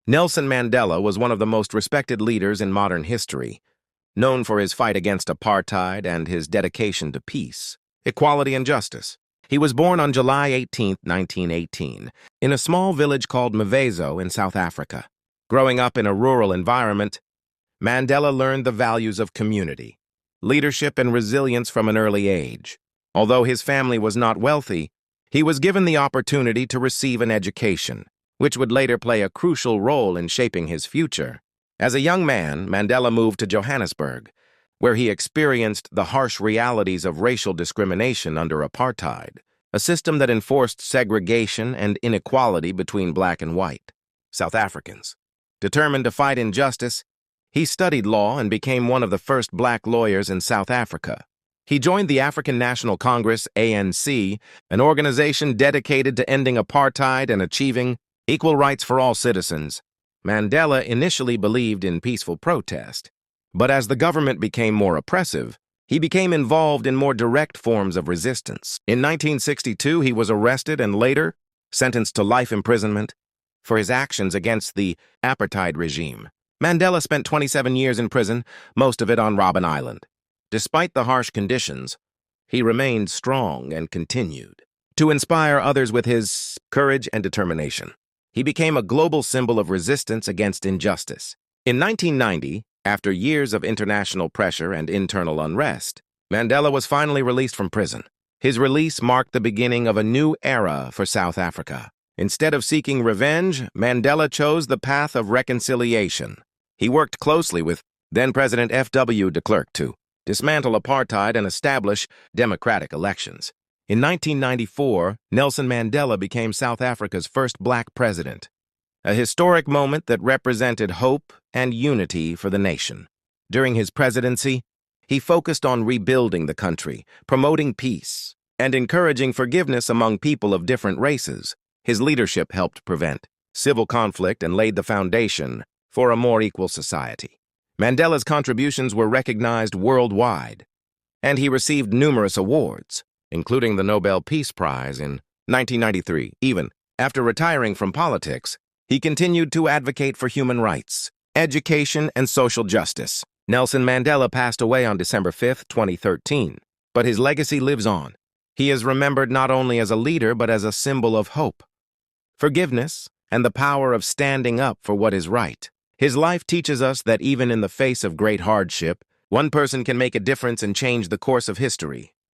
Nelson Mandela was one of the most respected leaders in modern history, known for his fight against apartheid and his dedication to peace, equality, and justice. He was born on July 18, 1918, in a small village called Mvezo in South Africa. Growing up in a rural environment, Mandela learned the values of community, leadership, and resilience from an early age. Although his family was not wealthy, he was given the opportunity to receive an education, which would later play a crucial role in shaping his future. As a young man, Mandela moved to Johannesburg, where he experienced the harsh realities of racial discrimination under apartheid, a system that enforced segregation and inequality between black and white South Africans. Determined to fight injustice, he studied law and became one of the first black lawyers in South Africa. He joined the African National Congress, ANC, an organization dedicated to ending apartheid and achieving equal rights for all citizens. Mandela initially believed in peaceful protest, but as the government became more oppressive, he became involved in more direct forms of resistance. In 1962, he was arrested and later sentenced to life imprisonment for his actions against the apartheid regime. Mandela spent 27 years in prison, most of it on Robben Island. Despite the harsh conditions, he remained strong and continued to inspire others with his courage and determination. He became a global symbol of resistance against injustice. In 1990, after years of international pressure and internal unrest, Mandela was finally released from prison. His release marked the beginning of a new era for South Africa. Instead of seeking revenge, Mandela chose the path of reconciliation. He worked closely with then-President F.W. de Klerk to dismantle apartheid and establish democratic elections. In 1994, Nelson Mandela became South Africa's first black president, a historic moment that represented hope and unity for the nation. During his presidency, he focused on rebuilding the country, promoting peace, and encouraging forgiveness among people of different races. His leadership helped prevent civil conflict and laid the foundation for a more equal society. Mandela's contributions were recognized worldwide, and he received numerous awards, including the Nobel Peace Prize in 1993. Even after retiring from politics, he continued to advocate for human rights, education, and social justice. Nelson Mandela passed away on December 5, 2013, but his legacy lives on. He is remembered not only as a leader, but as a symbol of hope, forgiveness, and the power of standing up for what is right. His life teaches us that even in the face of great hardship, one person can make a difference and change the course of history.